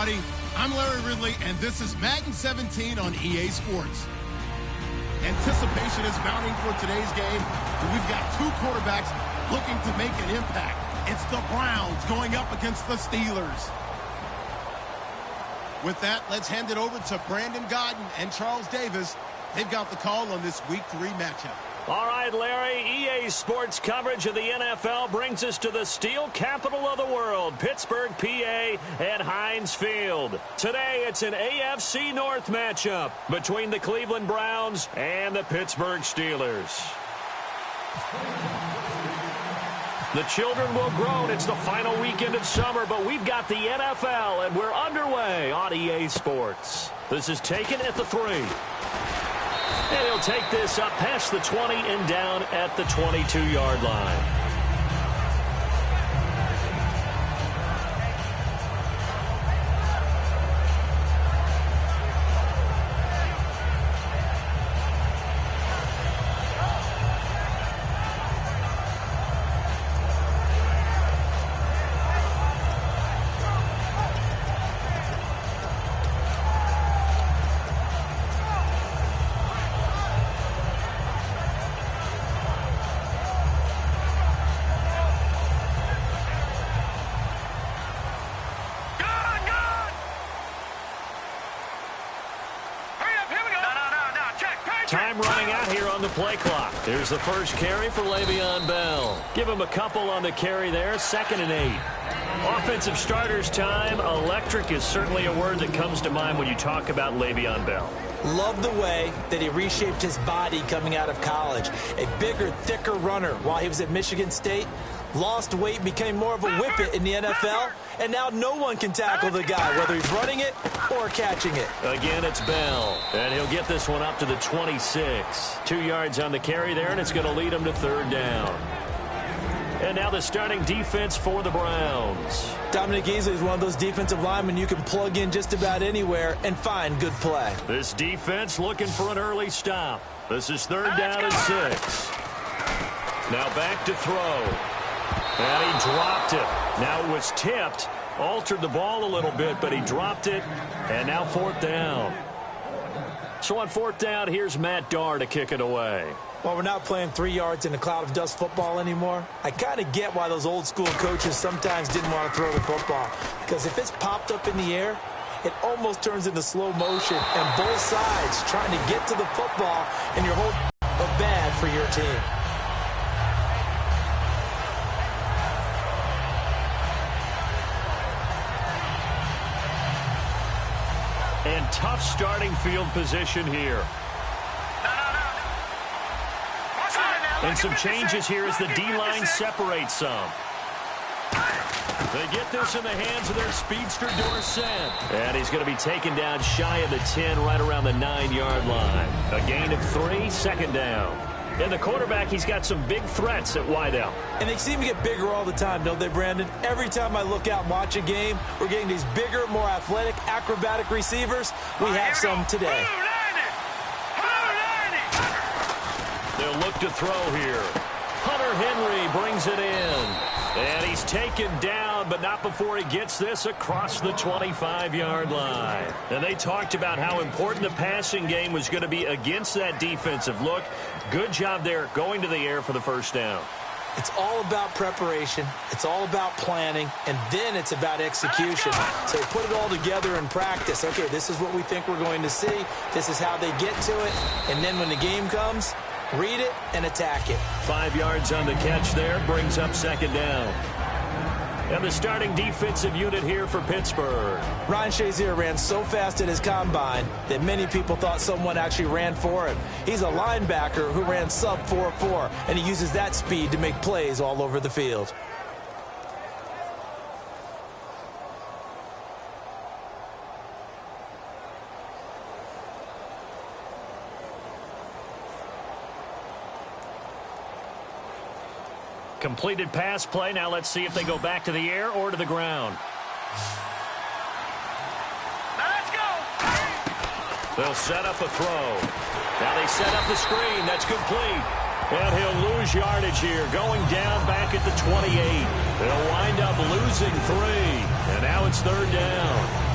everybody. I'm Larry Ridley, and this is Madden 17 on EA Sports. Anticipation is mounting for today's game. We've got two quarterbacks looking to make an impact. It's the Browns going up against the Steelers. With that, let's hand it over to Brandon Godden and Charles Davis. They've got the call on this Week 3 matchup. All right, Larry, EA Sports coverage of the NFL brings us to the steel capital of the world, Pittsburgh, PA, at Heinz Field. Today, it's an AFC North matchup between the Cleveland Browns and the Pittsburgh Steelers. The children will groan. It's the final weekend of summer, but we've got the NFL, and we're underway on EA Sports. This is taken at the 3. And he'll take this up past the 20 and down at the 22-yard line. Time running out here on the play clock. Here's the first carry for Le'Veon Bell. Give him a couple on the carry there, 2nd and 8. Offensive starters time. Electric is certainly a word that comes to mind when you talk about Le'Veon Bell. Love the way that he reshaped his body coming out of college. A bigger, thicker runner while he was at Michigan State. Lost weight, became more of a whippet in the NFL, and now no one can tackle the guy, whether he's running it or catching it. Again, it's Bell, and he'll get this one up to the 26. 2 yards on the carry there, and it's going to lead him to 3rd down. And now the starting defense for the Browns. Dominic Easley is one of those defensive linemen you can plug in just about anywhere and find good play. This defense looking for an early stop. This is 3rd down and 6. Now back to throw. And he dropped it. Now it was tipped, altered the ball a little bit, but he dropped it, and now 4th down. So on 4th down, here's Matt Darr to kick it away. While we're not playing 3 yards in a cloud of dust football anymore, I kind of get why those old school coaches sometimes didn't want to throw the football. Because if it's popped up in the air, it almost turns into slow motion, and both sides trying to get to the football, and you're holding a bad for your team. And tough starting field position here. And some changes here as the D-line separates some. They get this in the hands of their speedster Dorsett. And he's going to be taken down shy of the 10, right around the 9-yard line. A gain of 3, 2nd down. And the quarterback, he's got some big threats at wideout. And they seem to get bigger all the time, don't they, Brandon? Every time I look out and watch a game, we're getting these bigger, more athletic, acrobatic receivers. We have some today. They'll look to throw here. Hunter Henry brings it in. And he's taken down, but not before he gets this across the 25-yard line. And they talked about how important the passing game was going to be against that defensive look. Good job there going to the air for the 1st down. It's all about preparation. It's all about planning. And then it's about execution. So they put it all together in practice. Okay, this is what we think we're going to see. This is how they get to it. And then when the game comes, read it and attack it. 5 yards on the catch there, brings up 2nd down. And the starting defensive unit here for Pittsburgh. Ryan Shazier ran so fast at his combine that many people thought someone actually ran for him. He's a linebacker who ran sub 4.4, and he uses that speed to make plays all over the field. Completed pass play. Now let's see if they go back to the air or to the ground. Let's go. They'll set up a throw. Now they set up the screen. That's complete. And he'll lose yardage here. Going down back at the 28. They'll wind up losing 3. And now it's 3rd down.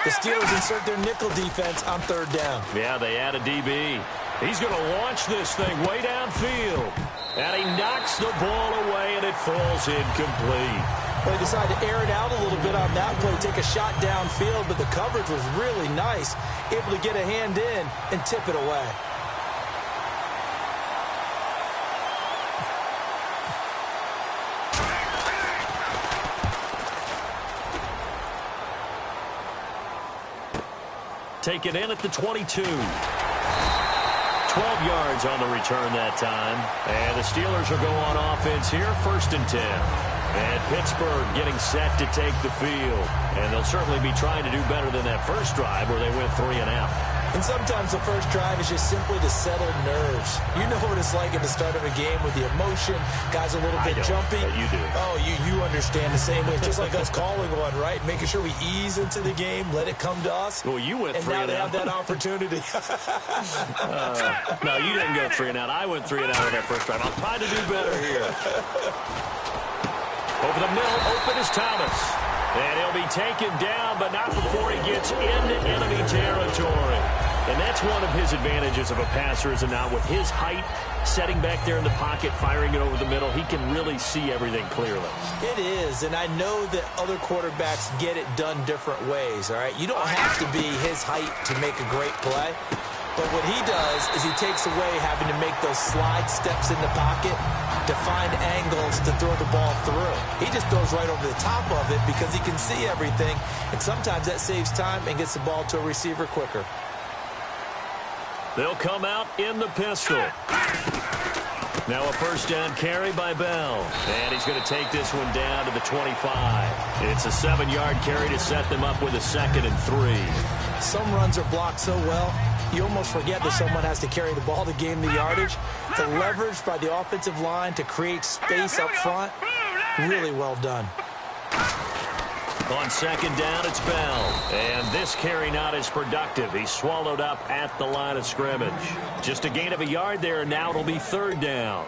The Steelers insert their nickel defense on third down. Yeah, they add a DB. He's going to launch this thing way downfield. And he knocks the ball away, and it falls incomplete. Well, he decided to air it out a little bit on that play, take a shot downfield, but the coverage was really nice, able to get a hand in and tip it away. Take it in at the 22. 12 yards on the return that time. And the Steelers will go on offense here, 1st and 10. And Pittsburgh getting set to take the field. And they'll certainly be trying to do better than that first drive where they went 3 and out. And sometimes the first drive is just simply to settle nerves. You know what it's like at the start of a game with the emotion. Guys a little bit jumpy. You do. Oh, you understand the same way. Just like us calling one, right? Making sure we ease into the game, let it come to us. Well, you went 3 and out. And now they have that opportunity. No, you didn't go 3 and out. I went 3 and out on that first drive. I'll try to do better here. Over the middle, open is Thomas. And he'll be taken down, but not before he gets into enemy territory. And that's one of his advantages of a passer, is not with his height, setting back there in the pocket, firing it over the middle. He can really see everything clearly. It is, and I know that other quarterbacks get it done different ways, all right? You don't have to be his height to make a great play. But what he does is he takes away having to make those slide steps in the pocket to find angles to throw the ball through. He just throws right over the top of it because he can see everything, and sometimes that saves time and gets the ball to a receiver quicker. They'll come out in the pistol. Now a 1st down carry by Bell. And he's going to take this one down to the 25. It's a 7-yard carry to set them up with a 2nd and 3. Some runs are blocked so well, you almost forget that someone has to carry the ball to gain the yardage. The leverage by the offensive line to create space up front, really well done. On 2nd down, it's Bell. And this carry not as productive. He's swallowed up at the line of scrimmage. Just a gain of a yard there, and now it'll be 3rd down.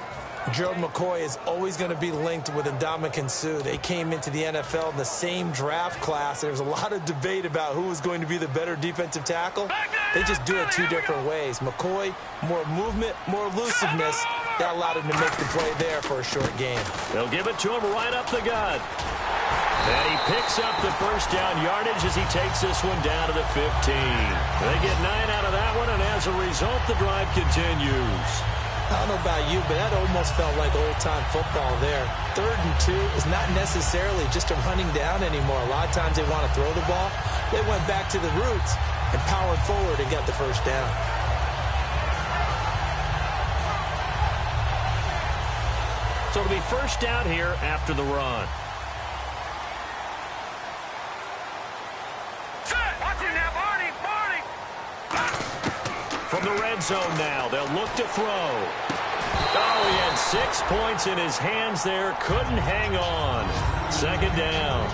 Gerald McCoy is always going to be linked with Ndamukong Suh. They came into the NFL in the same draft class. There was a lot of debate about who was going to be the better defensive tackle. They just do it 2 different ways. McCoy, more movement, more elusiveness. That allowed him to make the play there for a short gain. They'll give it to him right up the gut. And he picks up the 1st down yardage as he takes this one down to the 15. They get 9 out of that one, and as a result, the drive continues. I don't know about you, but that almost felt like old-time football there. 3rd and 2 is not necessarily just a running down anymore. A lot of times they want to throw the ball. They went back to the roots and powered forward and got the 1st down. So it'll be 1st down here after the run. From the red zone now, they'll look to throw. Oh, he had 6 points in his hands there. Couldn't hang on. 2nd down.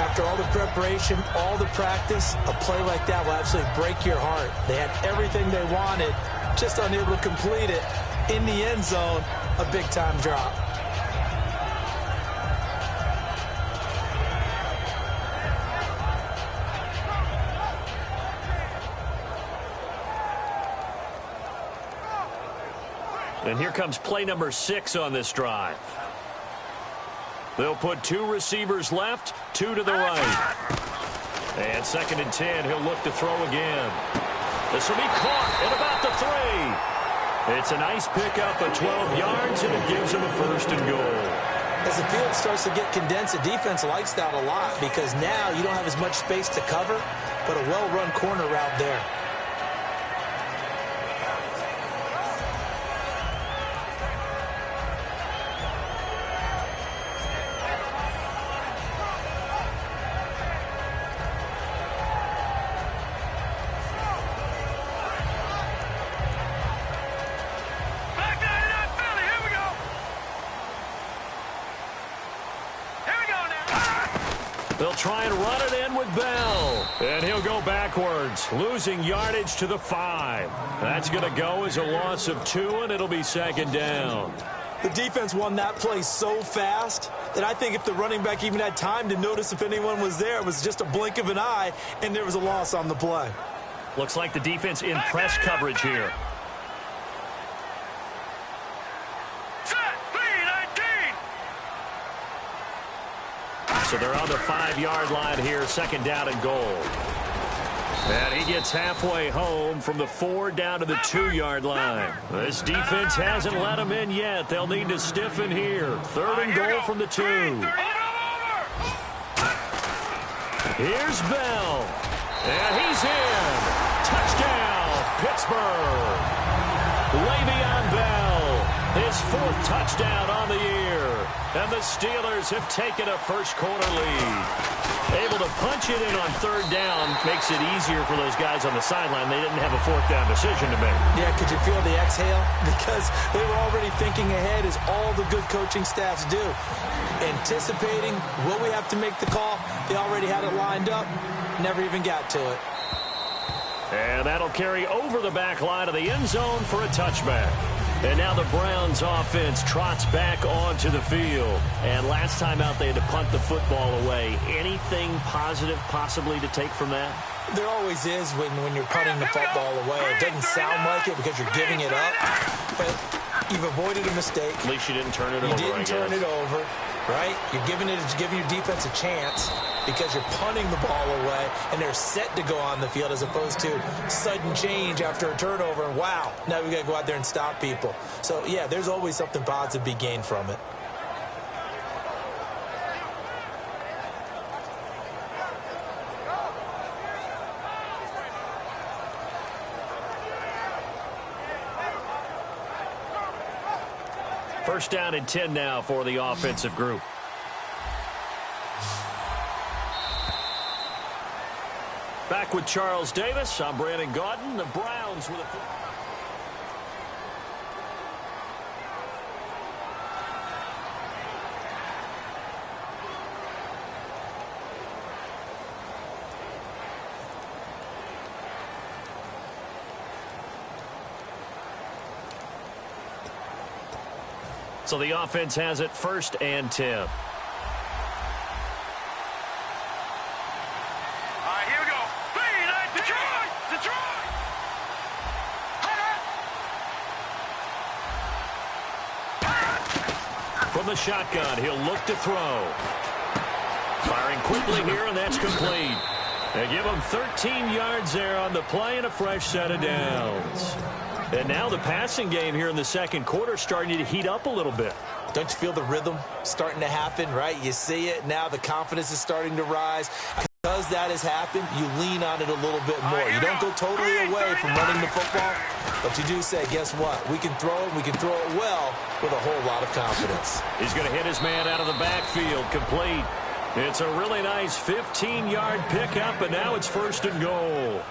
After all the preparation, all the practice, a play like that will absolutely break your heart. They had everything they wanted, just unable to complete it. In the end zone, a big-time drop. And here comes play number 6 on this drive. They'll put 2 receivers left, 2 to the right. And 2nd and 10, he'll look to throw again. This will be caught at about the 3. It's a nice pickup of 12 yards, and it gives him a 1st and goal. As the field starts to get condensed, the defense likes that a lot because now you don't have as much space to cover, but a well-run corner route there. They'll try and run it in with Bell. And he'll go backwards, losing yardage to the 5. That's going to go as a loss of 2, and it'll be 2nd down. The defense won that play so fast that I think if the running back even had time to notice if anyone was there, it was just a blink of an eye, and there was a loss on the play. Looks like the defense in press coverage here. So they're on the 5-yard line here, second down and goal. And he gets halfway home from the 4 down to the 2-yard line. This defense hasn't let him in yet. They'll need to stiffen here. Third and goal from the 2. Here's Bell. And he's in. Touchdown, Pittsburgh. Le'Veon Bell, his 4th touchdown on the year. And the Steelers have taken a first-quarter lead. Able to punch it in on 3rd down makes it easier for those guys on the sideline. They didn't have a 4th down decision to make. Yeah, could you feel the exhale? Because they were already thinking ahead, as all the good coaching staffs do. Anticipating, will we have to make the call? They already had it lined up, never even got to it. And that'll carry over the back line of the end zone for a touchback. And now the Browns offense trots back onto the field. And last time out, they had to punt the football away. Anything positive possibly to take from that? There always is when you're punting the football away. It doesn't sound like it because you're giving it up. But you've avoided a mistake. At least you didn't turn it over, You didn't turn it over, right? You're giving your defense a chance because you're punting the ball away, and they're set to go on the field as opposed to sudden change after a turnover. And wow, now we got to go out there and stop people. So, yeah, there's always something positive to be gained from it. First down and 10 now for the offensive group. Back with Charles Davis. I'm Brandon Gaudin. The Browns with a... So the offense has it 1st and 10. From the shotgun, he'll look to throw. Firing quickly here, and that's complete. They give him 13 yards there on the play and a fresh set of downs. And now the passing game here in the second quarter starting to heat up a little bit. Don't you feel the rhythm starting to happen, right? You see it. Now the confidence is starting to rise. Because that has happened, you lean on it a little bit more. You don't go totally away from running the football, but you do say, guess what? We can throw it. We can throw it well with a whole lot of confidence. He's going to hit his man out of the backfield, complete. It's a really nice 15-yard pickup, and now it's 1st and goal.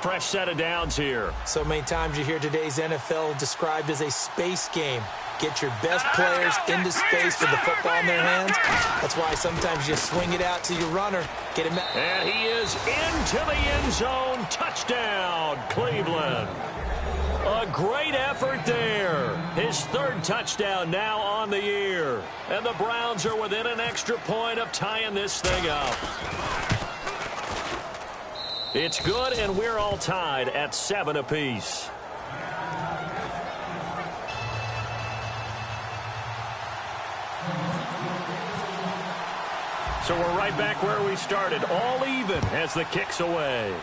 Fresh set of downs here. So many times you hear today's NFL described as a space game. Get your best players into space with the football in their hands. That's why sometimes you swing it out to your runner. Get him. And he is into the end zone. Touchdown, Cleveland. A great effort there. His 3rd touchdown now on the year. And the Browns are within an extra point of tying this thing up. It's good, and we're all tied at 7 apiece. So we're right back where we started, all even as the kick's away.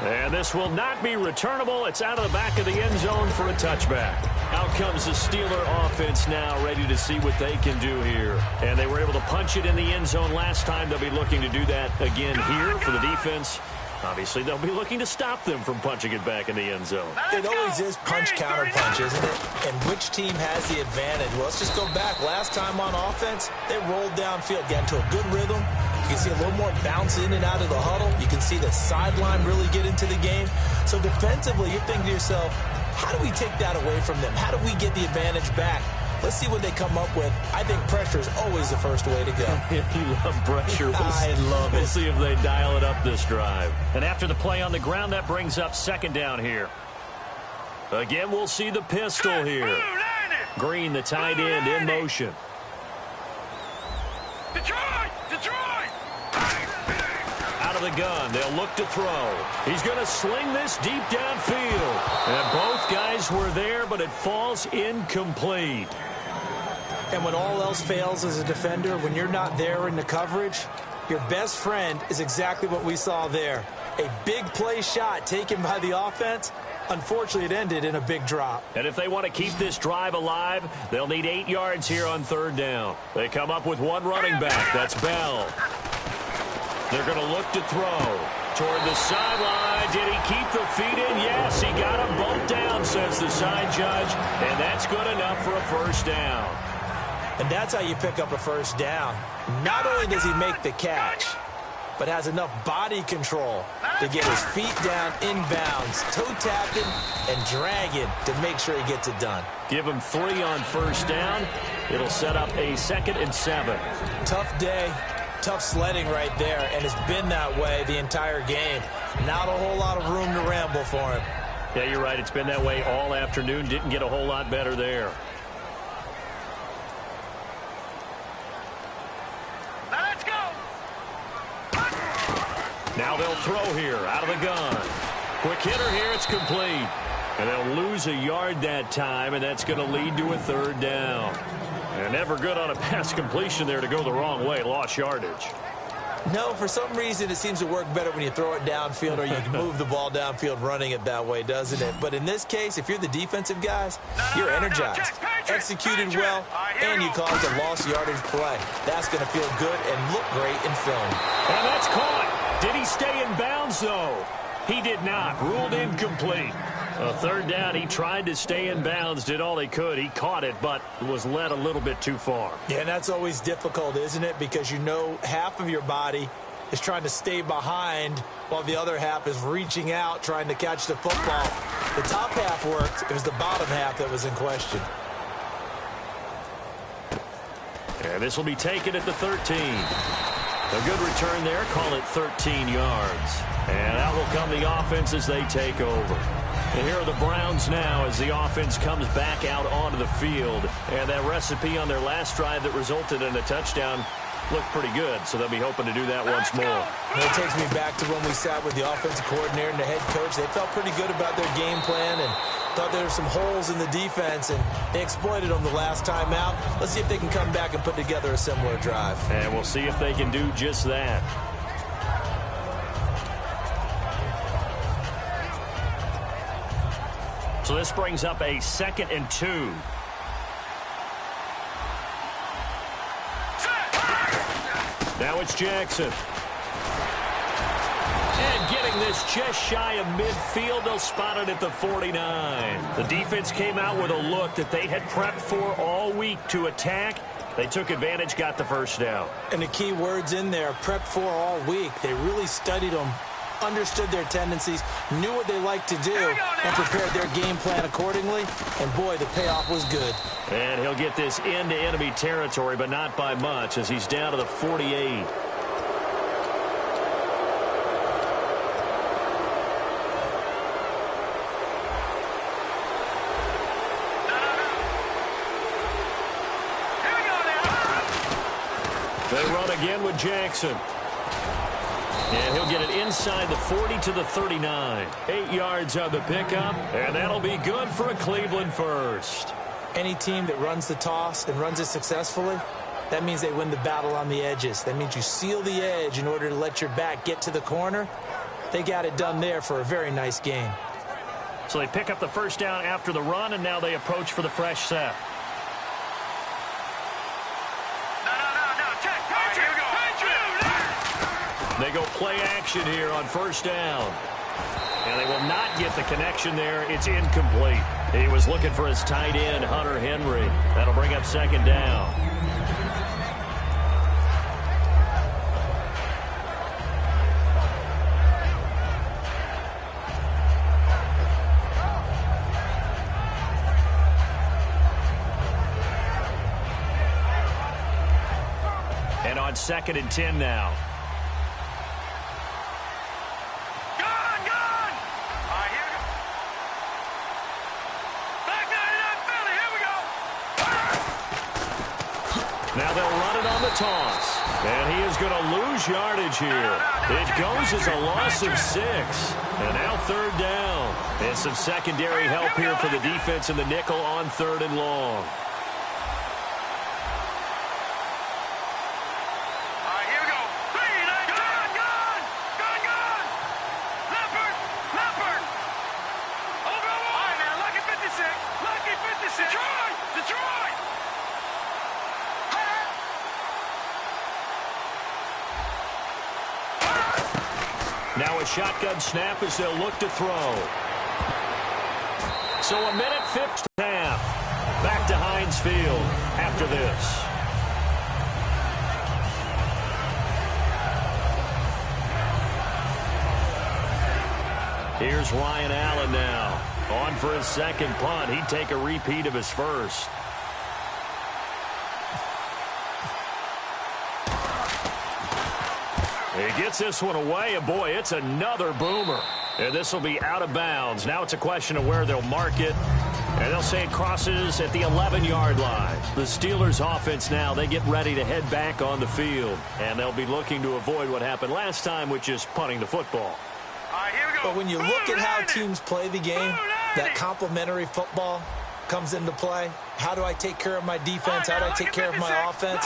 And this will not be returnable. It's out of the back of the end zone for a touchback. Out comes the Steeler offense now, ready to see what they can do here. And they were able to punch it in the end zone last time. They'll be looking to do that again here for the defense. Obviously, they'll be looking to stop them from punching it back in the end zone. It always is punch-counter-punch, isn't it? And which team has the advantage? Well, let's just go back. Last time on offense, they rolled downfield, got into a good rhythm. You can see a little more bounce in and out of the huddle. You can see the sideline really get into the game. So defensively, you're thinking to yourself, how do we take that away from them? How do we get the advantage back? Let's see what they come up with. I think pressure is always the first way to go. If you love pressure, I love it. We'll see if they dial it up this drive. And after the play on the ground, that brings up 2nd down here. Again, we'll see the pistol here. Green, the tight end, in motion. Out of the gun, they'll look to throw. He's going to sling this deep downfield. And both guys were there, but it falls incomplete. And when all else fails as a defender, when you're not there in the coverage, your best friend is exactly what we saw there. A big play shot taken by the offense. Unfortunately, it ended in a big drop. And if they want to keep this drive alive, they'll need 8 yards here on third down. They come up with one running back. That's Bell. They're going to look to throw toward the sideline. Did he keep the feet in? Yes, he got them both down, says the side judge. And that's good enough for a first down. And that's how you pick up a first down. Not only does he make the catch, but has enough body control to get his feet down inbounds, toe tapping and dragging to make sure he gets it done. Give him 3 on first down. It'll set up a 2nd and 7. Tough day, tough sledding right there, and it's been that way the entire game. Not a whole lot of room to ramble for him. Yeah, you're right. It's been that way all afternoon. Didn't get a whole lot better there. Now they'll throw here out of the gun. Quick hitter here. It's complete. And they'll lose a yard that time, and that's going to lead to a third down. And never good on a pass completion there to go the wrong way. Lost yardage. No, for some reason it seems to work better when you throw it downfield or you can move the ball downfield running it that way, doesn't it? But in this case, if you're the defensive guys, you're energized, executed well, and you caused a lost yardage play. That's going to feel good and look great in film. And that's caught. Did he stay in bounds, though? He did not. Ruled incomplete. A third down, he tried to stay in bounds, did all he could. He caught it, but was led a little bit too far. Yeah, and that's always difficult, isn't it? Because you know half of your body is trying to stay behind while the other half is reaching out, trying to catch the football. The top half worked. It was the bottom half that was in question. And this will be taken at the 13. A good return there. Call it 13 yards. And out will come the offense as they take over. And here are the Browns now as the offense comes back out onto the field. And that recipe on their last drive that resulted in a touchdown looked pretty good. So they'll be hoping to do that once more. And it takes me back to when we sat with the offensive coordinator and the head coach. They felt pretty good about their game plan and thought there were some holes in the defense, and they exploited them the last time out. Let's see if they can come back and put together a similar drive. And we'll see if they can do just that. So this brings up a 2nd and 2. Now it's Jackson. And getting this just shy of midfield, they'll spot it at the 49. The defense came out with a look that they had prepped for all week to attack. They took advantage, got the first down. And the key words in there, prepped for all week. They really studied them, understood their tendencies, knew what they liked to do, and prepared their game plan accordingly. And, boy, the payoff was good. And he'll get this into enemy territory, but not by much, as he's down to the 48. They run again with Jackson. And he'll get it inside the 40 to the 39. 8 yards on the pickup, and that'll be good for a Cleveland first. Any team that runs the toss and runs it successfully, that means they win the battle on the edges. That means you seal the edge in order to let your back get to the corner. They got it done there for a very nice game. So they pick up the first down after the run, and now they approach for the fresh set. They go play action here on first down. And they will not get the connection there. It's incomplete. He was looking for his tight end, Hunter Henry. That'll bring up 2nd down. And on 2nd and 10 now. Now they'll run it on the toss. And he is going to lose yardage here. It goes as a loss of 6. And now third down. And some secondary help here for the defense in the nickel on 3rd and long. Now a shotgun snap as they'll look to throw. So a minute 50 half. Back to Heinz Field after this. Here's Ryan Allen now. On for his second punt. He'd take a repeat of his first. He gets this one away, and boy, it's another boomer. And this will be out of bounds. Now it's a question of where they'll mark it. And they'll say it crosses at the 11-yard line. The Steelers' offense now, they get ready to head back on the field. And they'll be looking to avoid what happened last time, which is punting the football. Here we go. But when you look at how teams play the game, that complementary football comes into play. How do I take care of my defense? How do I take care of my offense?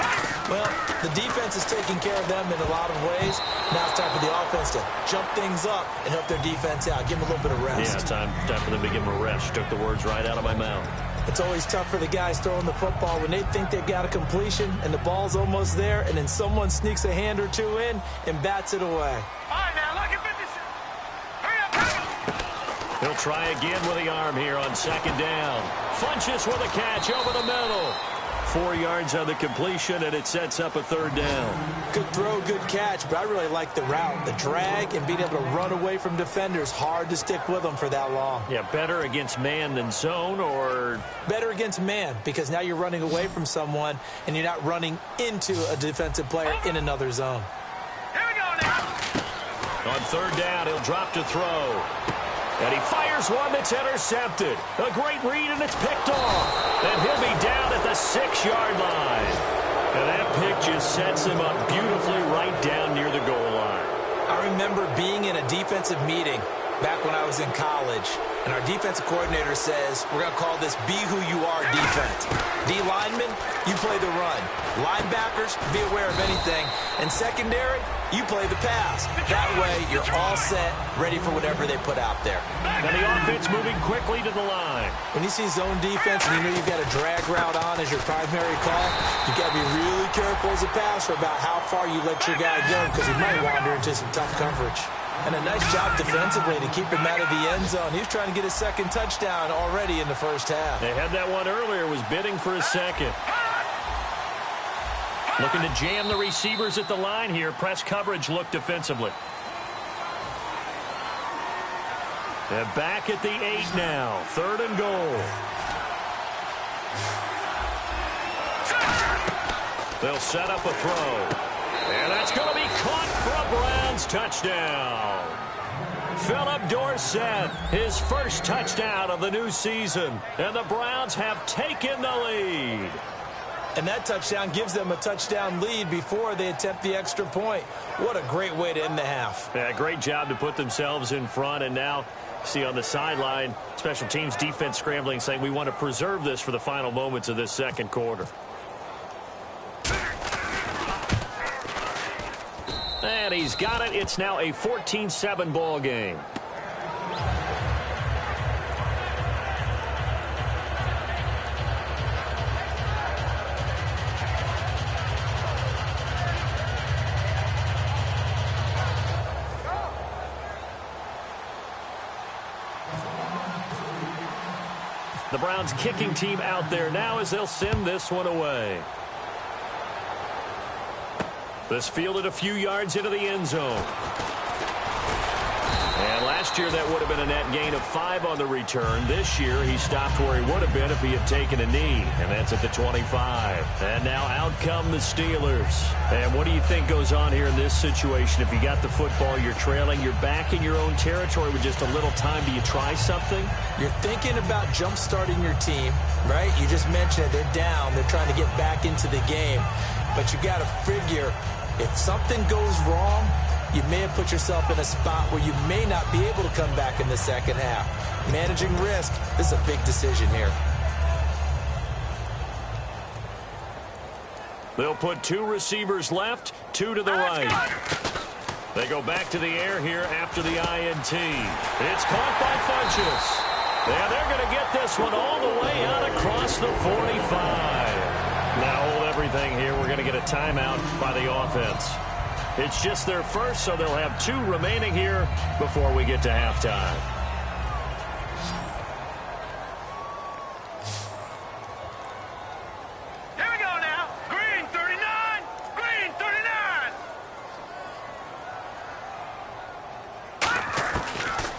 Well, the defense is taking care of them in a lot of ways. Now it's time for the offense to jump things up and help their defense out. Give them a little bit of rest. Yeah, time for them to give them a rest. Took the words right out of my mouth. It's always tough for the guys throwing the football when they think they've got a completion and the ball's almost there, and then someone sneaks a hand or two in and bats it away. All right, now, look at 56. Hurry up, hurry up. He'll try again with the arm here on 2nd down. Funches with a catch over the middle. 4 yards on the completion, and it sets up a 3rd down. Good throw, good catch, but I really like the route. The drag and being able to run away from defenders. Hard to stick with them for that long. Yeah, better against man than zone, or? Better against man, because now you're running away from someone, and you're not running into a defensive player in another zone. Here we go now. On 3rd down, he'll drop to throw. And he fires one that's intercepted. A great read, and it's picked off. And he'll be down at the 6-yard line. And that pick just sets him up beautifully right down near the goal line. I remember being in a defensive meeting back when I was in college, and our defensive coordinator says, we're going to call this Be Who You Are defense. D linemen, you play the run. Linebackers, be aware of anything. And secondary, you play the pass. That way, you're all set, ready for whatever they put out there. And the offense moving quickly to the line. When you see zone defense and you know you've got a drag route on as your primary call, you've got to be really careful as a passer about how far you let your guy go, because he might wander into some tough coverage. And a nice job defensively to keep him out of the end zone. He was trying to get his 2nd touchdown already in the 1st half. They had that one earlier, was bidding for his 2nd. Looking to jam the receivers at the line here. Press coverage look defensively. And back at the 8 now. 3rd and goal. They'll set up a throw. And that's going to be caught for a Browns touchdown. Philip Dorsett, his first touchdown of the new season. And the Browns have taken the lead. And that touchdown gives them a touchdown lead before they attempt the extra point. What a great way to end the half. Yeah, great job to put themselves in front. And now, see on the sideline, special teams defense scrambling, saying we want to preserve this for the final moments of this 2nd quarter. And he's got it. It's now a 14-7 ball game. The Browns kicking team out there now as they'll send this one away. This fielded a few yards into the end zone. And Last year, that would have been a net gain of 5 on the return. This year, he stopped where he would have been if he had taken a knee, and that's at the 25. And now out come the Steelers. And what do you think goes on here in this situation? If you got the football, you're trailing, you're back in your own territory with just a little time. Do you try something? You're thinking about jump-starting your team, right? You just mentioned it. They're down. They're trying to get back into the game. But you got to figure, if something goes wrong, you may have put yourself in a spot where you may not be able to come back in the second half. Managing risk, this is a big decision here. They'll put 2 receivers left, 2 to the right. They go back to the air here after the INT. It's caught by Funchess. Yeah, they're going to get this one all the way out across the 45. Now hold everything here. We're going to get a timeout by the offense. It's just their first, so they'll have 2 remaining here before we get to halftime. Here we go now. Green 39. Green 39.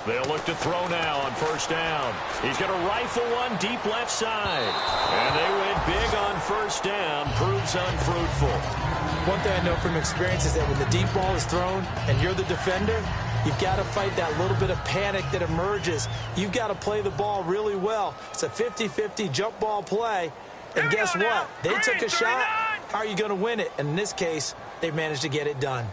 They'll look to throw now on first down. He's going to rifle one deep left side. And they went big on first down. Proves unfruitful. One thing I know from experience is that when the deep ball is thrown and you're the defender, you've got to fight that little bit of panic that emerges. You've got to play the ball really well. It's a 50-50 jump ball play. And guess what? They took a shot. How are you going to win it? And in this case, they managed to get it done.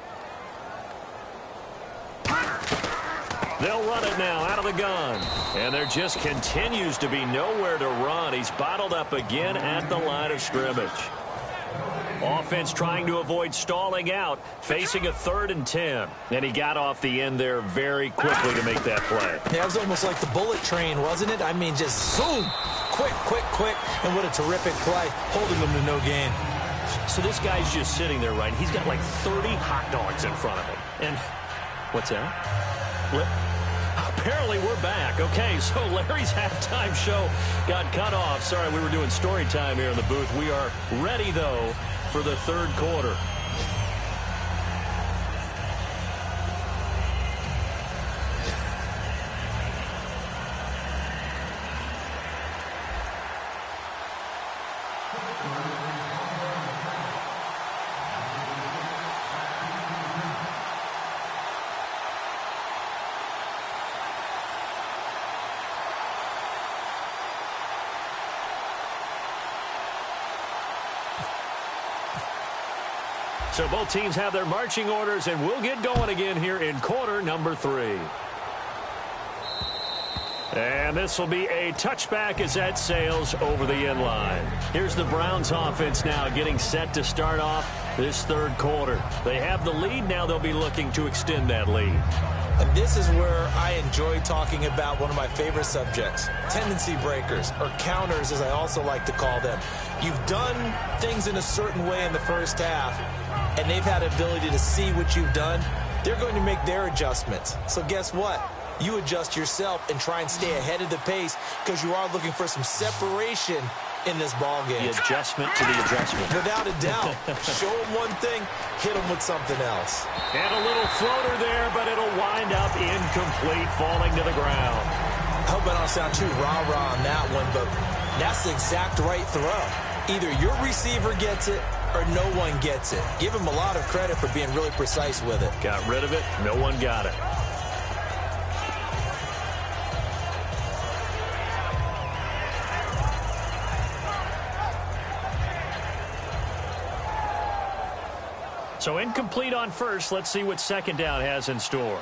They'll run it now out of the gun. And there just continues to be nowhere to run. He's bottled up again at the line of scrimmage. Offense trying to avoid stalling out, facing a 3rd and 10. And he got off the end there very quickly to make that play. Yeah, it was almost like the bullet train, wasn't it? I mean, just zoom, quick, quick, quick. And what a terrific play, holding them to no gain. So this guy's just sitting there, right? He's got like 30 hot dogs in front of him. And what's that? Apparently we're back. Okay, so Larry's halftime show got cut off. Sorry, we were doing story time here in the booth. We are ready, though, for the 3rd quarter. So both teams have their marching orders, and we'll get going again here in quarter number 3. And this will be a touchback as that sails over the end line. Here's the Browns offense now getting set to start off this 3rd quarter. They have the lead. Now they'll be looking to extend that lead. And this is where I enjoy talking about one of my favorite subjects, tendency breakers, or counters as I also like to call them. You've done things in a certain way in the first half, and they've had the ability to see what you've done. They're going to make their adjustments. So guess what? You adjust yourself and try and stay ahead of the pace because you are looking for some separation in this ball game. The adjustment to the adjustment. Without a doubt. Show them one thing, hit them with something else. And a little floater there, but it'll wind up incomplete, falling to the ground. I hope I don't sound too rah-rah on that one, but that's the exact right throw. Either your receiver gets it or no one gets it. Give him a lot of credit for being really precise with it. Got rid of it. No one got it. So incomplete on first. Let's see what second down has in store.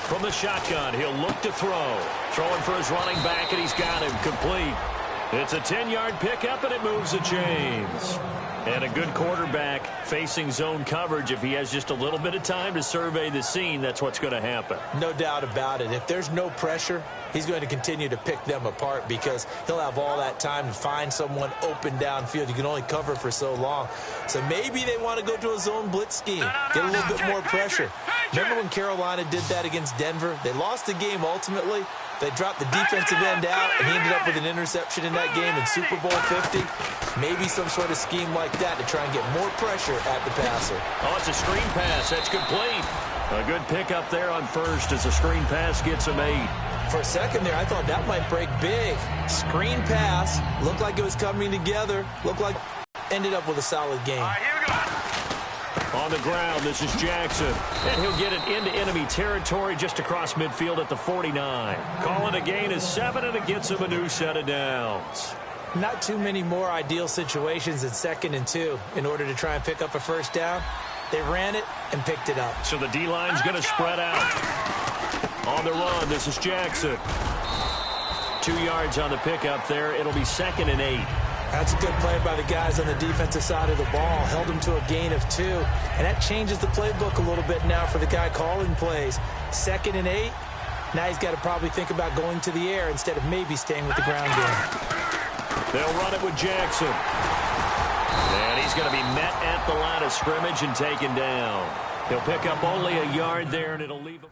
From the shotgun, he'll look to throw. Throwing for his running back, and he's got him complete. It's a 10-yard pickup, and it moves the chains. And a good quarterback facing zone coverage, if he has just a little bit of time to survey the scene, that's what's going to happen. No doubt about it. If there's no pressure, he's going to continue to pick them apart because he'll have all that time to find someone open downfield. You can only cover for so long. So maybe they want to go to a zone blitz scheme, get a little bit more pressure. Remember when Carolina did that against Denver? They lost the game ultimately. They dropped the defensive end out, and he ended up with an interception in that game in Super Bowl 50. Maybe some sort of scheme like that to try and get more pressure at the passer. Oh, it's a screen pass. That's complete. A good pickup there on first as a screen pass gets him 8. For a second there, I thought that might break big. Screen pass. Looked like it was coming together. Looked like ended up with a solid game. All right, here we go. On the ground, this is Jackson. And he'll get it into enemy territory just across midfield at the 49. Calling a gain of 7, and it gets him a new set of downs. Not too many more ideal situations at 2nd and 2 in order to try and pick up a first down. They ran it and picked it up. So the D-line's going to spread out. On the run, this is Jackson. 2 yards on the pickup there. It'll be 2nd and 8. That's a good play by the guys on the defensive side of the ball. Held him to a gain of 2. And that changes the playbook a little bit now for the guy calling plays. 2nd and 8. Now he's got to probably think about going to the air instead of maybe staying with the ground game. They'll run it with Jackson. And he's going to be met at the line of scrimmage and taken down. He'll pick up only a yard there, and it'll leave him.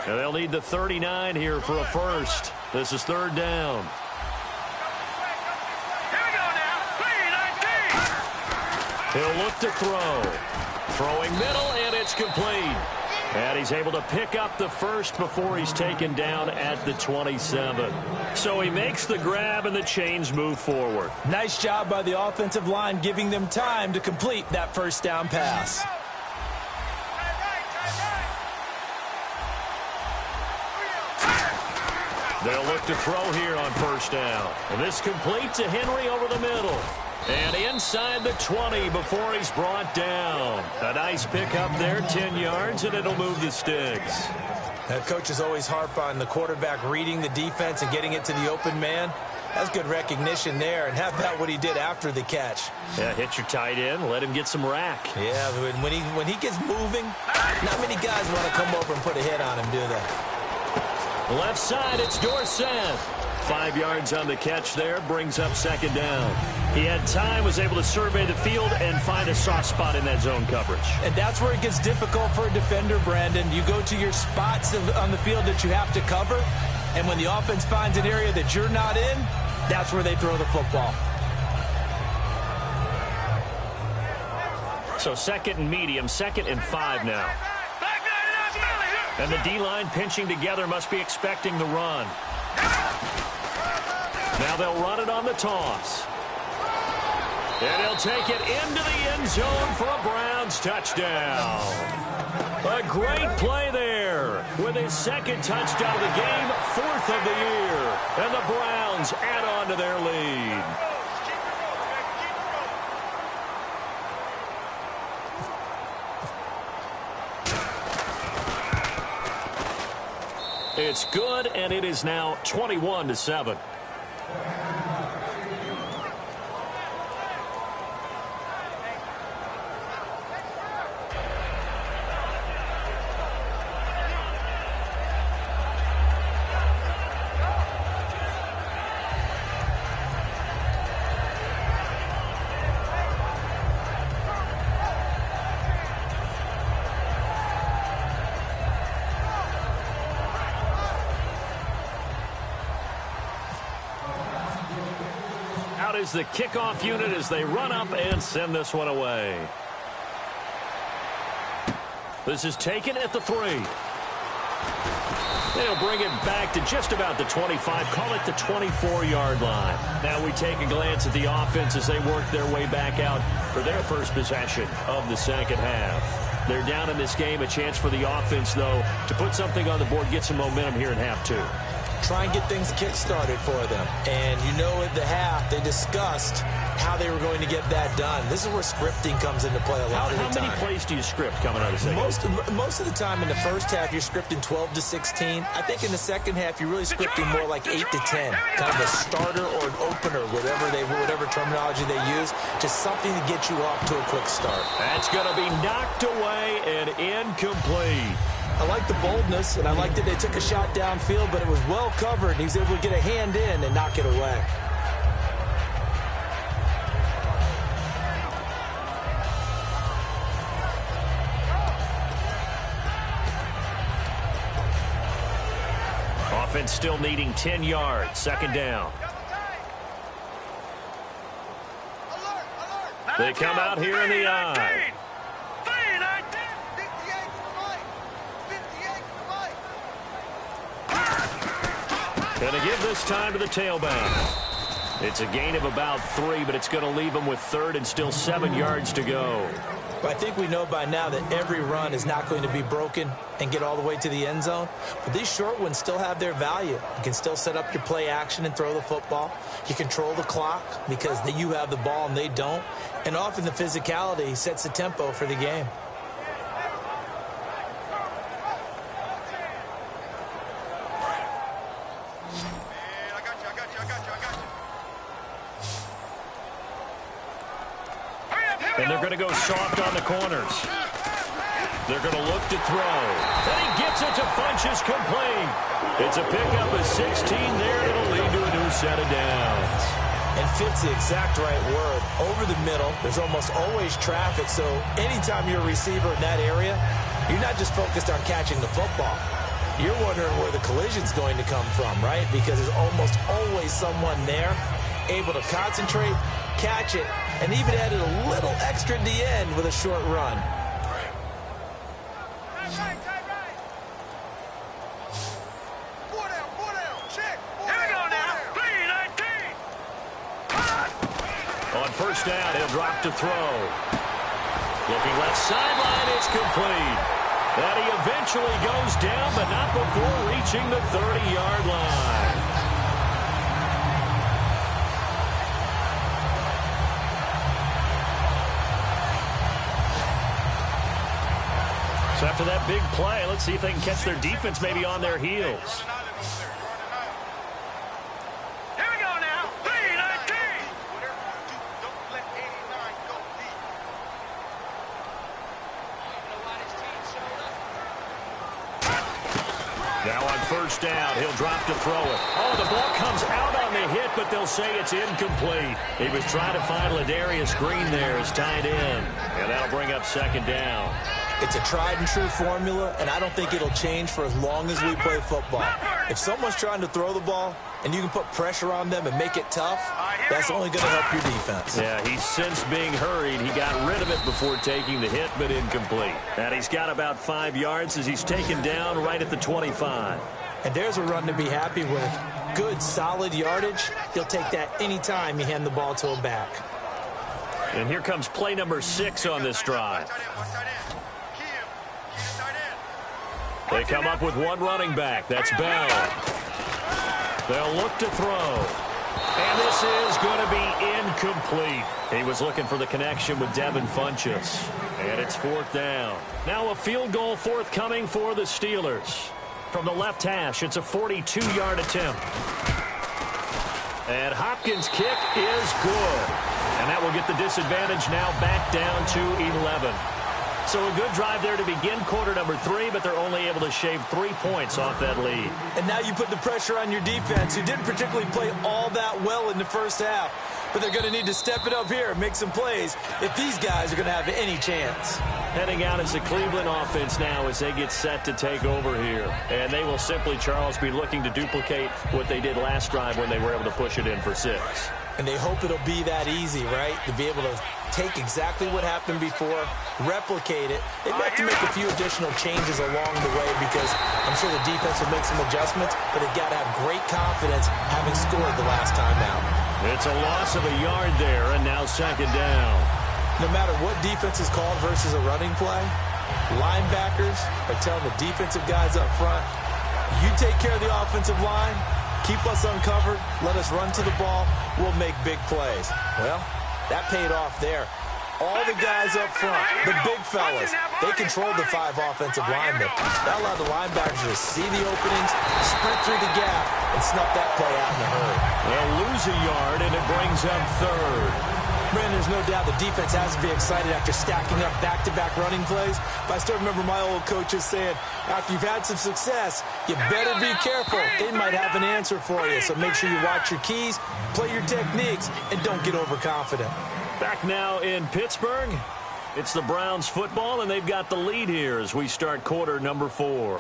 And they'll need the 39 here for a first. This is 3rd down. Here we go now. 3-19. He'll look to throw. Throwing middle, and it's complete. And he's able to pick up the first before he's taken down at the 27. So he makes the grab, and the chains move forward. Nice job by the offensive line giving them time to complete that first down pass. They'll look to throw here on first down. And this complete to Henry over the middle. And inside the 20 before he's brought down. A nice pickup there, 10 yards, and it'll move the sticks. That coaches always harp on the quarterback reading the defense and getting it to the open man. That's good recognition there. And how about what he did after the catch? Yeah, hit your tight end, let him get some rack. Yeah, when he gets moving, not many guys want to come over and put a hit on him, do they? Left side, it's Dorsett. 5 yards on the catch there, brings up 2nd down. He had time, was able to survey the field and find a soft spot in that zone coverage. And that's where it gets difficult for a defender, Brandon. You go to your spots on the field that you have to cover, and when the offense finds an area that you're not in, that's where they throw the football. So 2nd and medium, 2nd and 5 now. And the D-line pinching together must be expecting the run. Now they'll run it on the toss. And he'll take it into the end zone for a Browns touchdown. A great play there with his 2nd touchdown of the game, 4th of the year. And the Browns add on to their lead. It's good, and it is now 21-7. Out is the kickoff unit as they run up and send this one away. This is taken at the 3. They'll bring it back to just about the 25, call it the 24-yard line. Now we take a glance at the offense as they work their way back out for their first possession of the second half. They're down in this game. A chance for the offense, though, to put something on the board, get some momentum here in half 2. Try and get things kick-started for them. And you know at the half, they discussed how they were going to get that done. This is where scripting comes into play a lot of the time. How many plays do you script coming out of the second? Most of the time in the first half, you're scripting 12 to 16. I think in the second half, you're really scripting more like 8 to 10. Kind of a starter or an opener, whatever terminology they use. Just something to get you off to a quick start. That's going to be knocked away and incomplete. I like the boldness, and I like that they took a shot downfield, but it was well covered. He was able to get a hand in and knock it away. Offense still needing 10 yards. Second down. They come out here in the I. Going to give this time to the tailback. It's a gain of about 3, but it's going to leave them with 3rd and still 7 yards to go. But I think we know by now that every run is not going to be broken and get all the way to the end zone. But these short ones still have their value. You can still set up your play action and throw the football. You control the clock because you have the ball and they don't. And often the physicality sets the tempo for the game. And they're going to go soft on the corners. They're going to look to throw. And he gets it to Funchess complete. It's a pickup of 16 there. It'll lead to a new set of downs. And fits the exact right word. Over the middle, there's almost always traffic. So anytime you're a receiver in that area, you're not just focused on catching the football. You're wondering where the collision's going to come from, right? Because there's almost always someone there able to concentrate, catch it, and even added a little extra at the end with a short run. On first down, he'll drop to throw. Looking left sideline, it's complete. And he eventually goes down, but not before reaching the 30-yard line. So after that big play, let's see if they can catch their defense maybe on their heels. Here we go now. 3-19. Now on first down, he'll drop to throw it. Oh, the ball comes out on the hit, but they'll say it's incomplete. He was trying to find Ladarius Green there as tied in, and that'll bring up second down. It's a tried-and-true formula, and I don't think it'll change for as long as we play football. If someone's trying to throw the ball and you can put pressure on them and make it tough, that's only going to help your defense. Yeah, he's since being hurried. He got rid of it before taking the hit, but incomplete. And he's got about 5 yards as he's taken down right at the 25. And there's a run to be happy with. Good, solid yardage. He'll take that anytime you hand the ball to him back. And here comes play number 6 on this drive. They come up with one running back. That's Bell. They'll look to throw. And this is going to be incomplete. He was looking for the connection with Devin Funchess. And it's fourth down. Now a field goal forthcoming for the Steelers. From the left hash, it's a 42-yard attempt. And Hopkins' kick is good. And that will get the disadvantage now back down to 11. So a good drive there to begin quarter number 3, but they're only able to shave 3 points off that lead. And now you put the pressure on your defense, who didn't particularly play all that well in the first half. But they're going to need to step it up here and make some plays if these guys are going to have any chance. Heading out is the Cleveland offense now as they get set to take over here. And they will simply, Charles, be looking to duplicate what they did last drive when they were able to push it in for 6. And they hope it'll be that easy, right? To be able to take exactly what happened before, replicate it. They may have to make a few additional changes along the way because I'm sure the defense will make some adjustments, but they've got to have great confidence having scored the last time out. It's a loss of a yard there, and now second down. No matter what defense is called versus a running play, linebackers are telling the defensive guys up front, you take care of the offensive line, keep us uncovered, let us run to the ball, we'll make big plays. Well, that paid off there. All the guys up front, the big fellas, they controlled the 5 offensive linemen. That allowed the linebackers to see the openings, sprint through the gap, and snuff that play out in a hurry. They'll lose a yard, and it brings up third. Brandon, there's no doubt the defense has to be excited after stacking up back-to-back running plays. But I still remember my old coaches saying, after you've had some success, you better be careful. They might have an answer for you. So make sure you watch your keys, play your techniques, and don't get overconfident. Back now in Pittsburgh, it's the Browns football, and they've got the lead here as we start quarter number 4.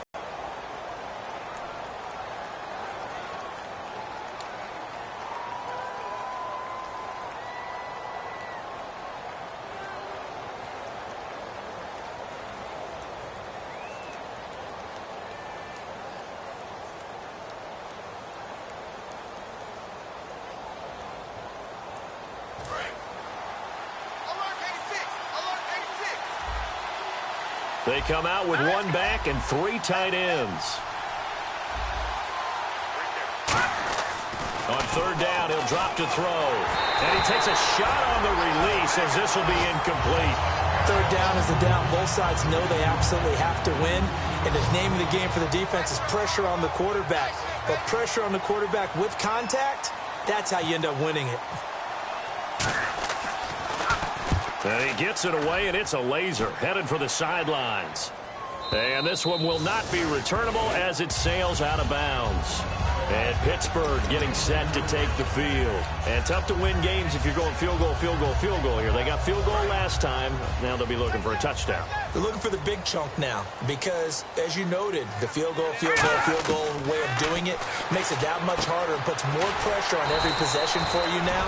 They come out with 1 back and 3 tight ends. On third down, he'll drop to throw. And he takes a shot on the release as this will be incomplete. Third down is the down. Both sides know they absolutely have to win. And the name of the game for the defense is pressure on the quarterback. But pressure on the quarterback with contact, that's how you end up winning it. And he gets it away, and it's a laser headed for the sidelines. And this one will not be returnable as it sails out of bounds. And Pittsburgh getting set to take the field. And tough to win games if you're going field goal, field goal, field goal here. They got field goal last time. Now they'll be looking for a touchdown. They're looking for the big chunk now because, as you noted, the field goal way of doing it makes it that much harder and puts more pressure on every possession for you now.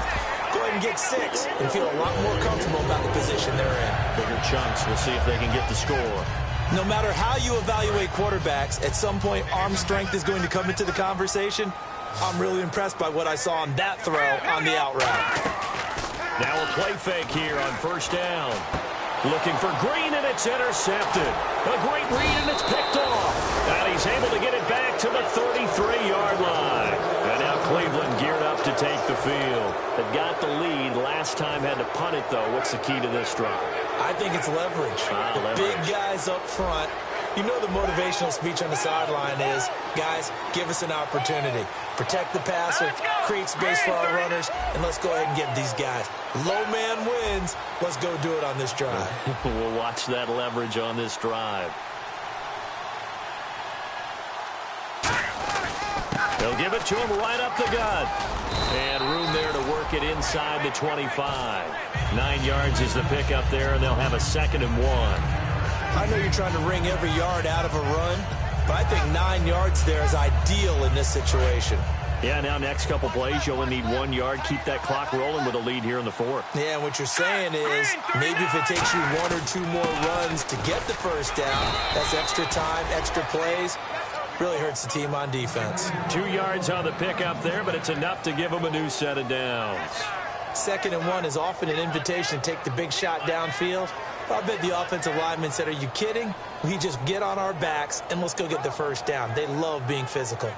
Go ahead and get 6 and feel a lot more comfortable about the position they're in. Bigger chunks. We'll see if they can get the score. No matter how you evaluate quarterbacks, at some point arm strength is going to come into the conversation. I'm really impressed by what I saw on that throw on the out route. Now a play fake here on first down. Looking for Green, and it's intercepted. A great read, and it's picked off. And he's able to get it back to the 33-yard line. And now Cleveland geared up to take the field. They've got the lead. Last time had to punt it, though. What's the key to this drive? I think it's leverage. The big guys up front. You know the motivational speech on the sideline is, guys, give us an opportunity. Protect the passer, create space for our runners, and let's go ahead and get these guys. Low man wins. Let's go do it on this drive. We'll watch that leverage on this drive. They'll give it to him right up the gut. And room there to work it inside the 25. 9 yards is the pickup there, and they'll have a 2nd and 1. I know you're trying to wring every yard out of a run, but I think 9 yards there is ideal in this situation. Yeah, now next couple plays, you only need 1 yard. Keep that clock rolling with a lead here in the 4th. Yeah, what you're saying is maybe if it takes you 1 or 2 more runs to get the first down, that's extra time, extra plays. Really hurts the team on defense. 2 yards on the pickup there, but it's enough to give them a new set of downs. 2nd and 1 is often an invitation to take the big shot downfield. I bet the offensive lineman said, are you kidding? We just get on our backs and let's go get the first down. They love being physical.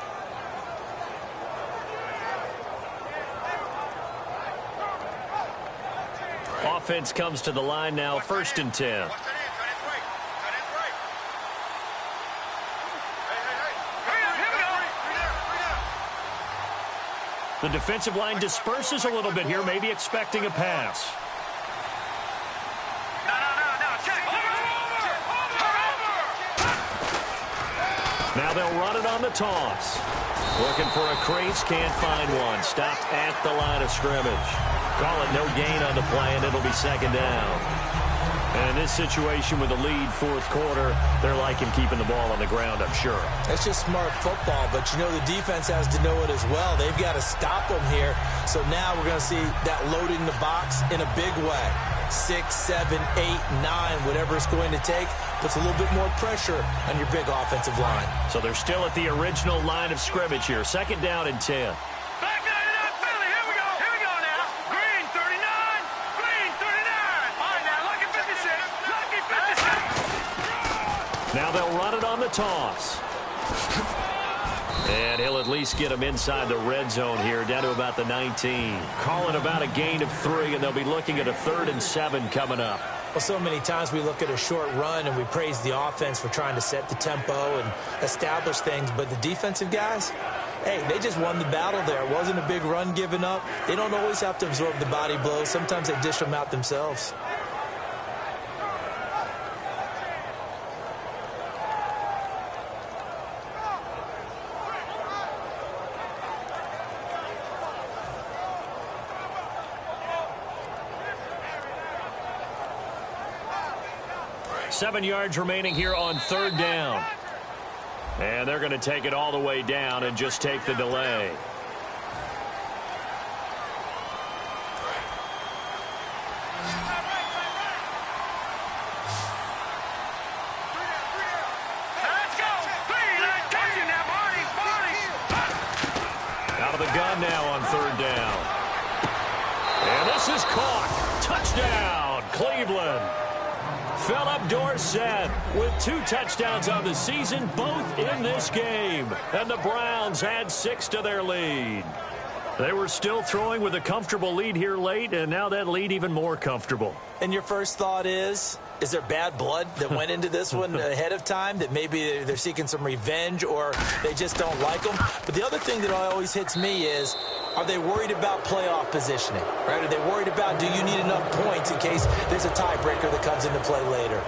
Offense comes to the line now, 1st and 10. The defensive line disperses a little bit here, maybe expecting a pass. Now they'll run it on the toss. Looking for a crease, can't find one. Stopped at the line of scrimmage. Call it no gain on the play, and it'll be 2nd down. And in this situation with the lead fourth quarter, they're liking keeping the ball on the ground, I'm sure. That's just smart football, but you know the defense has to know it as well. They've got to stop them here. So now we're going to see that loading the box in a big way. 6, 7, 8, 9, whatever it's going to take, puts a little bit more pressure on your big offensive line. So they're still at the original line of scrimmage here. 2nd down and 10. Now they'll run it on the toss. And he'll at least get them inside the red zone here, down to about the 19. Calling about a gain of 3, and they'll be looking at a 3rd and 7 coming up. Well, so many times we look at a short run and we praise the offense for trying to set the tempo and establish things, but the defensive guys, hey, they just won the battle there. It wasn't a big run given up. They don't always have to absorb the body blows. Sometimes they dish them out themselves. Seven yards remaining here on 3rd down. And they're going to take it all the way down and just take the delay. Out of the gun now on 3rd down. And this is caught. Touchdown, Cleveland. Philip Dorsett with 2 touchdowns on the season, both in this game. And the Browns add 6 to their lead. They were still throwing with a comfortable lead here late, and now that lead even more comfortable. And your first thought is there bad blood that went into this one ahead of time, that maybe they're seeking some revenge or they just don't like them? But the other thing that always hits me is, are they worried about playoff positioning, right? Are they worried about, do you need enough points in case there's a tiebreaker that comes into play later?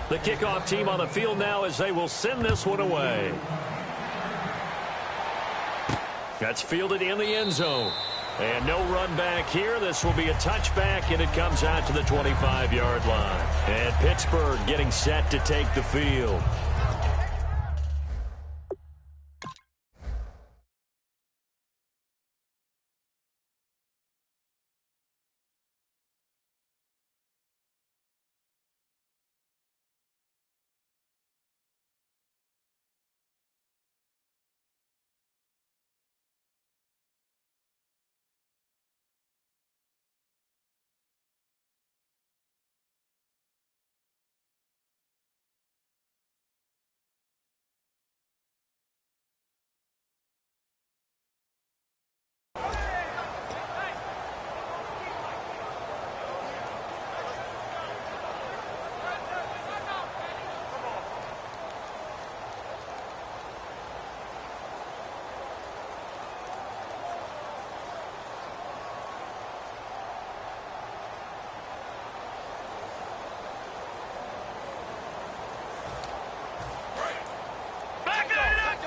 The kickoff team on the field now as they will send this one away. That's fielded in the end zone. And no run back here. This will be a touchback, and it comes out to the 25-yard line. And Pittsburgh getting set to take the field.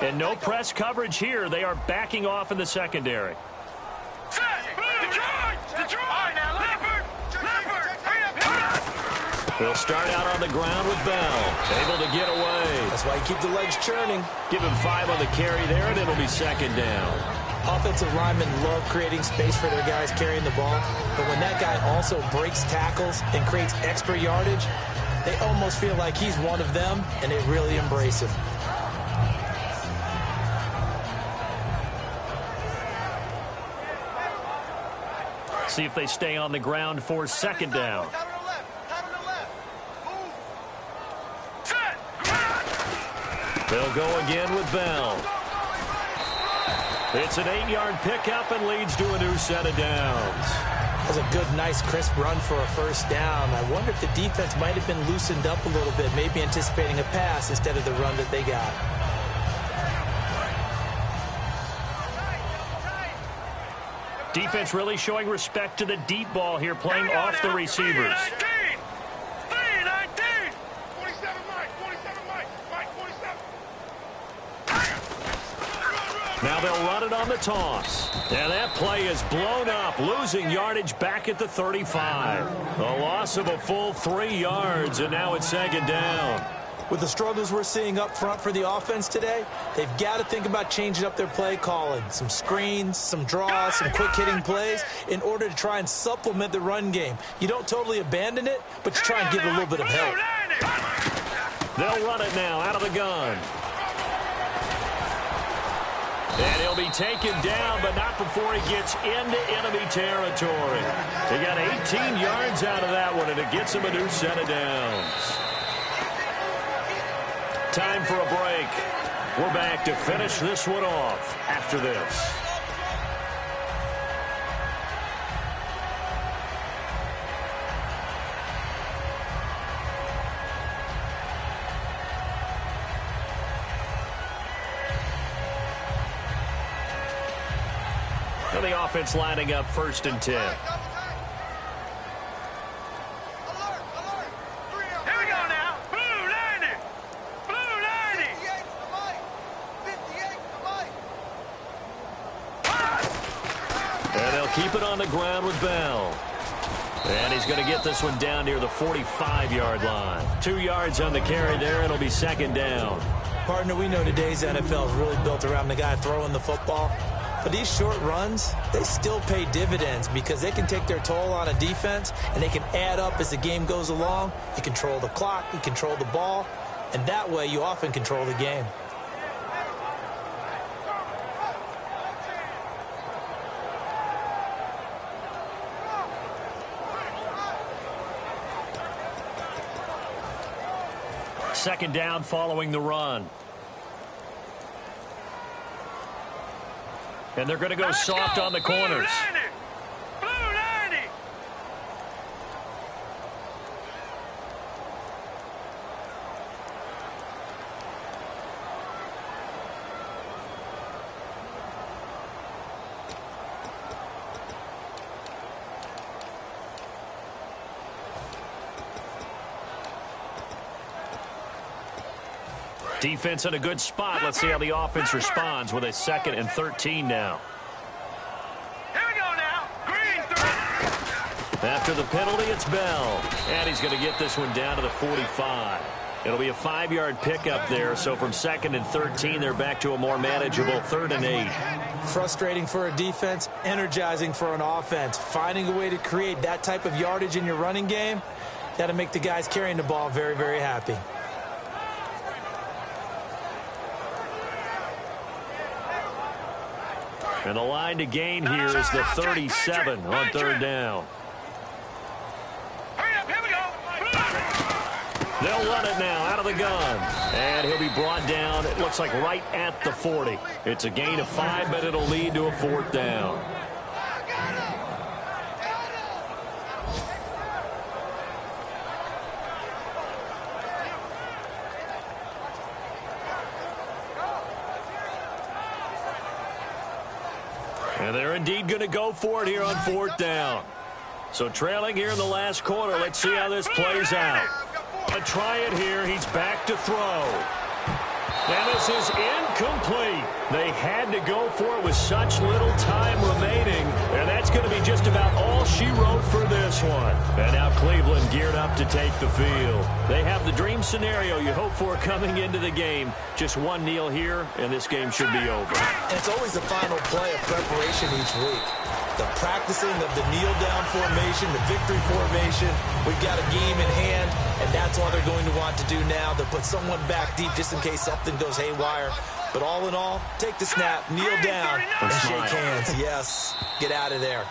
And no press coverage here. They are backing off in the secondary. They'll start out on the ground with Bell. Able to get away. That's why you keep the legs churning. Give him 5 on the carry there, and it'll be 2nd down. Offensive linemen love creating space for their guys carrying the ball. But when that guy also breaks tackles and creates extra yardage, they almost feel like he's one of them, and they really embrace him. See if they stay on the ground for 2nd down. They'll go again with Bell. It's an 8-yard pickup and leads to a new set of downs. That's a good, nice, crisp run for a 1st down. I wonder if the defense might have been loosened up a little bit, maybe anticipating a pass instead of the run that they got. Defense really showing respect to the deep ball here, playing off the receivers. 47, Mike. 47, Mike. Mike, 47. Now they'll run it on the toss. And that play is blown up, losing yardage back at the 35. A loss of a full 3 yards, and now it's second down. With the struggles we're seeing up front for the offense today, they've got to think about changing up their play calling. Some screens, some draws, some quick-hitting plays in order to try and supplement the run game. You don't totally abandon it, but you try and give it a little bit of help. They'll run it now out of the gun. And he'll be taken down, but not before he gets into enemy territory. He got 18 yards out of that one, and it gets him a new set of downs. Time for a break. We're back to finish this one off after this. And the offense lining up 1st and 10. Keep it on the ground with Bell. And he's going to get this one down near the 45-yard line. 2 yards on the carry there. It'll be second down. Partner, we know today's NFL is really built around the guy throwing the football. But these short runs, they still pay dividends because they can take their toll on a defense, and they can add up as the game goes along. You control the clock, you control the ball, and that way you often control the game. Second down following the run. And they're going to go soft on the corners. Defense in a good spot. Let's see how the offense responds with a 2nd and 13 now. Here we go now. Green 3. After the penalty, it's Bell. And he's going to get this one down to the 45. It'll be a 5-yard pickup there. So from 2nd and 13, they're back to a more manageable 3rd and 8. Frustrating for a defense, energizing for an offense. Finding a way to create that type of yardage in your running game, that'll make the guys carrying the ball very, very happy. And the line to gain here is the 37 on 3rd down. Hurry up, here we go. They'll run it now out of the gun. And he'll be brought down, it looks like right at the 40. It's a gain of 5, but it'll lead to a 4th down. And they're indeed going to go for it here on 4th down. So trailing here in the last quarter. Let's see how this plays out. A try it here. He's back to throw. And this is incomplete. They had to go for it with such little time remaining. And that's going to be just about all she wrote for this one. And now Cleveland geared up to take the field. They have the dream scenario you hope for coming into the game. Just one kneel here, and this game should be over. And it's always the final play of preparation each week. The practicing of the kneel-down formation, the victory formation. We've got a game in hand, and that's all they're going to want to do now. They'll put someone back deep just in case something goes haywire. But all in all, take the snap, kneel down, and shake hands. Yes, get out of there.